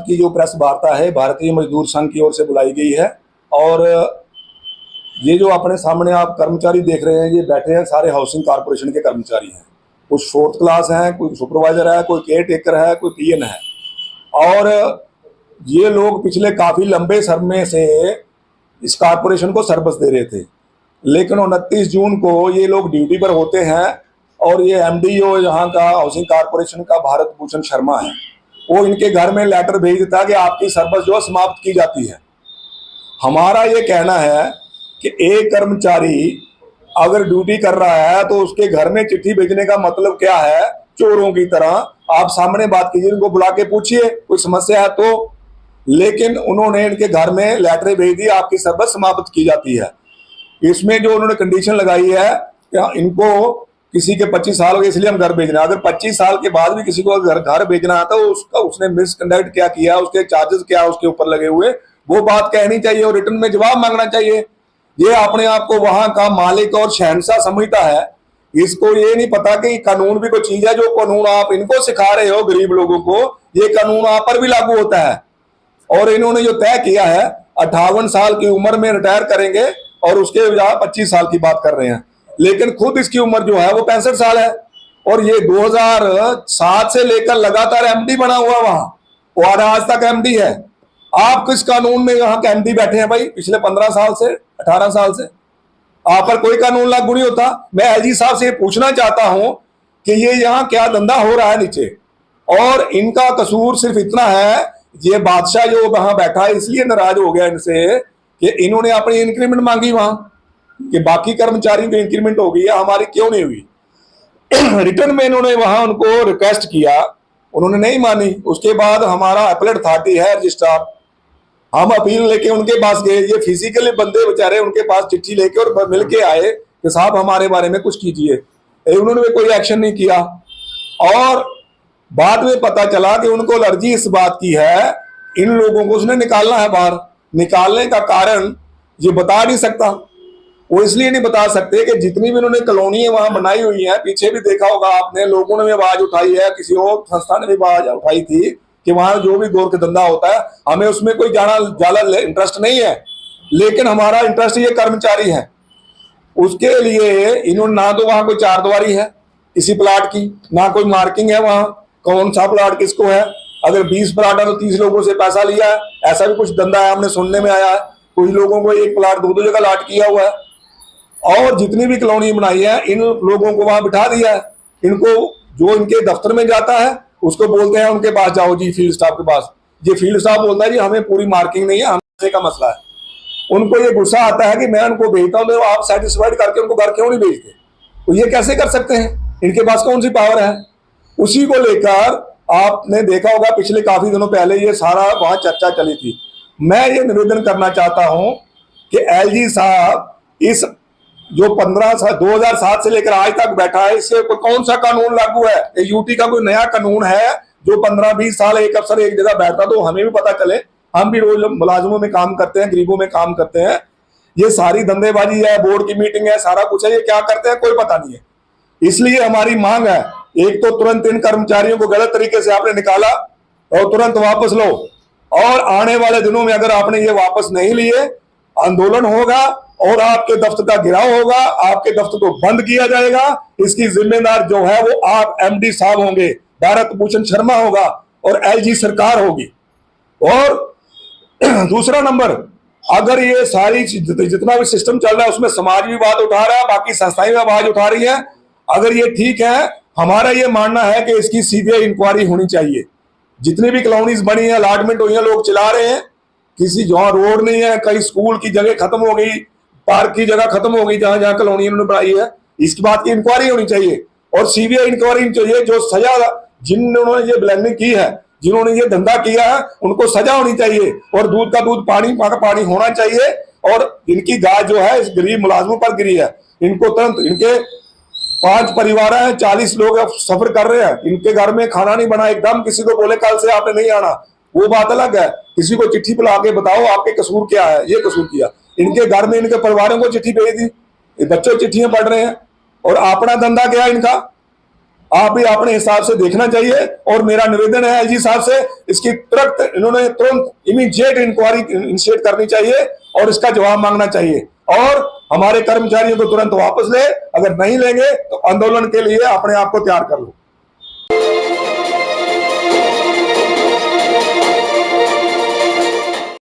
की जो प्रेस वार्ता है भारतीय मजदूर संघ की ओर से बुलाई गई है। और ये जो अपने सामने आप कर्मचारी देख रहे हैं, ये बैठे हैं सारे हाउसिंग कॉरपोरेशन के कर्मचारी हैं। कुछ 4th क्लास हैं, कोई सुपरवाइजर है, कोई केयर टेकर है, कोई पीएन है। और ये लोग पिछले काफ़ी लंबे समय से इस कॉरपोरेशन को सर्विस दे रहे थे, लेकिन 29 जून को ये लोग ड्यूटी पर होते हैं और ये एमडीओ यहाँ का हाउसिंग कॉरपोरेशन का भारत भूषण शर्मा है, वो इनके घर में लेटर भेज देता कि आपकी सर्विस जो समाप्त की जाती है। हमारा ये कहना है कि एक कर्मचारी अगर ड्यूटी कर रहा है तो उसके घर में चिट्ठी भेजने का मतलब क्या है? चोरों की तरह आप सामने बात कीजिए, उनको बुला के पूछिए कोई समस्या है तो। लेकिन उन्होंने इनके घर में लेटर भेज दी, आपकी सर्विस समाप्त की जाती है। इसमें जो उन्होंने कंडीशन लगाई है कि इनको किसी के 25 साल हो गए इसलिए हम घर भेजना है। अगर 25 साल के बाद भी किसी को घर भेजना है तो उसका उसने मिसकंडक्ट क्या किया, उसके चार्जेस क्या उसके ऊपर लगे हुए, वो बात कहनी चाहिए और रिटर्न में जवाब मांगना चाहिए। ये अपने आप को वहां का मालिक और शहंशाह समझता है। इसको ये नहीं पता कि कानून भी कोई चीज है, जो कानून आप इनको सिखा रहे हो गरीब लोगों को, ये कानून आप पर भी लागू होता है। और इन्होंने जो तय किया है 58 साल की उम्र में रिटायर करेंगे और उसके बजाय 25 साल की बात कर रहे हैं, लेकिन खुद इसकी उम्र जो है वो 65 साल है। और ये 2007 से लेकर लगातार एमडी बना हुआ वहां और आज तक एमडी है। आप किस कानून में यहाँ के एमडी बैठे हैं भाई? पिछले 15 साल से 18 साल से आप पर कोई कानून लागू नहीं होता। मैं एलजी साहब से पूछना चाहता हूं कि ये यहाँ क्या धंधा हो रहा है नीचे, और इनका कसूर सिर्फ इतना है, ये बादशाह जो वहां बैठा है इसलिए नाराज हो गया इनसे कि इन्होंने अपनी इंक्रीमेंट मांगी वहां, कि बाकी कर्मचारियों की इंक्रीमेंट हो गई है, हमारी क्यों नहीं हुई। रिटर्न में इन्होंने वहां उनको रिक्वेस्ट किया, उन्होंने नहीं मानी। उसके बाद हमारा अपील अथॉरिटी है रजिस्ट्रार, हम अपील लेके उनके पास गए। ये फिजिकली बंदे बेचारे उनके पास चिट्ठी लेके और मिलके आए कि साहब हमारे बारे में कुछ कीजिए। उन्होंने कोई एक्शन नहीं किया और बाद में पता चला कि उनको एलर्जी इस बात की है, इन लोगों को उसने निकालना है बाहर। निकालने का कारण ये बता नहीं सकता। वो इसलिए नहीं बता सकते कि जितनी भी उन्होंने कॉलोनी वहां बनाई हुई है, पीछे भी देखा होगा आपने, लोगों ने भी आवाज उठाई है, किसी और संस्था ने भी आवाज उठाई थी कि वहां जो भी गोरख धंधा होता है, हमें उसमें कोई ज्यादा इंटरेस्ट नहीं है, लेकिन हमारा इंटरेस्ट ये कर्मचारी है। उसके लिए इन्होंने ना तो वहां कोई चारदीवारी है किसी प्लाट की, ना कोई मार्किंग है वहां कौन सा प्लाट किसको है। अगर 20 प्लाट है तो 30 लोगों से पैसा लिया है, ऐसा भी कुछ धंधा है, हमने सुनने में आया है। कुछ लोगों को एक प्लाट दो जगह लाट किया हुआ है, और जितनी भी कॉलोनी बनाई है इन लोगों को वहां बिठा दिया है। इनको जो इनके दफ्तर में जाता है उसको बोलते हैं उनके पास जाओ जी, फील्ड स्टाफ के पास। ये फील्ड स्टाफ बोलता है जी हमें पूरी मार्किंग नहीं है, हमसे का मसला है। उनको ये गुस्सा आता है कि मैं उनको भेजता हूं तो आप सेटिस्फाइड करके उनको घर क्यों नहीं भेजते? तो ये कैसे कर सकते हैं? इनके पास कौन सी पावर है? उसी को लेकर आपने देखा होगा पिछले काफी दिनों पहले ये सारा वहां चर्चा चली थी। मैं ये निवेदन करना चाहता हूं कि एलजी साहब इस जो 2007 से लेकर आज तक बैठा है, इससे कौन सा कानून लागू है? यूटी का कोई नया कानून है जो 15-20 साल एक अफसर एक जगह बैठता तो हमें भी पता चले। हम भी रोज मुलाजिमों में काम करते हैं, गरीबों में काम करते हैं। ये सारी धंधेबाजी है, बोर्ड की मीटिंग है, सारा कुछ है, ये क्या करते हैं कोई पता नहीं है। इसलिए हमारी मांग है, एक तो तुरंत इन कर्मचारियों को गलत तरीके से आपने निकाला और तुरंत वापस लो, और आने वाले दिनों में अगर आपने ये वापस नहीं लिए, आंदोलन होगा और आपके दफ्तर का गिराव होगा, आपके दफ्तर को बंद किया जाएगा। इसकी जिम्मेदार जो है वो आप एमडी साहब होंगे, भारत भूषण शर्मा होगा और एलजी सरकार होगी। और दूसरा नंबर, अगर ये सारी जितना भी सिस्टम चल रहा है उसमें समाज भी बात उठा रहा है, बाकी संस्थाएं भी आवाज उठा रही है, अगर ये ठीक है, हमारा ये मानना है कि इसकी सीबीआई इंक्वायरी होनी चाहिए। जितनी भी कॉलोनीज बनी है, अलॉटमेंट हुई है, लोग चला रहे हैं, किसी जहां रोड नहीं है, कहीं स्कूल की जगह खत्म हो गई, पार्क की जगह खत्म हो गई, जहां जहां कॉलोनी उन्होंने बनाई है, इसकी बात की इंक्वायरी होनी चाहिए और सीबीआई इंक्वायरी चाहिए। जो सजा जिन्होंने ये ब्लैंडिंग की है, जिन्होंने ये धंधा किया है, उनको सजा होनी चाहिए और दूध का दूध पानी का पानी होना चाहिए। और इनकी गाय जो है इस गरीब मुलाजमों पर गिरी है, इनको तुरंत, इनके 5 परिवार हैं, 40 लोग सफर कर रहे हैं, इनके घर में खाना नहीं बना, एकदम किसी को बोले कल से आपने नहीं आना, वो बात अलग है। किसी को चिट्ठी बुला के बताओ आपके कसूर क्या है, ये कसूर किया। इनके घर में इनके परिवारों को चिट्ठी भेज दी, बच्चों चिट्ठियां पढ़ रहे हैं, और अपना धंधा क्या है इनका? आप भी अपने हिसाब से देखना चाहिए। और मेरा निवेदन है एलजी साहब से, इसकी तुरंत इमीडिएट इंक्वायरी इनिशिएट करनी चाहिए और इसका जवाब मांगना चाहिए और हमारे कर्मचारियों को तुरंत वापस ले। अगर नहीं लेंगे तो आंदोलन के लिए अपने आप को तैयार कर लो।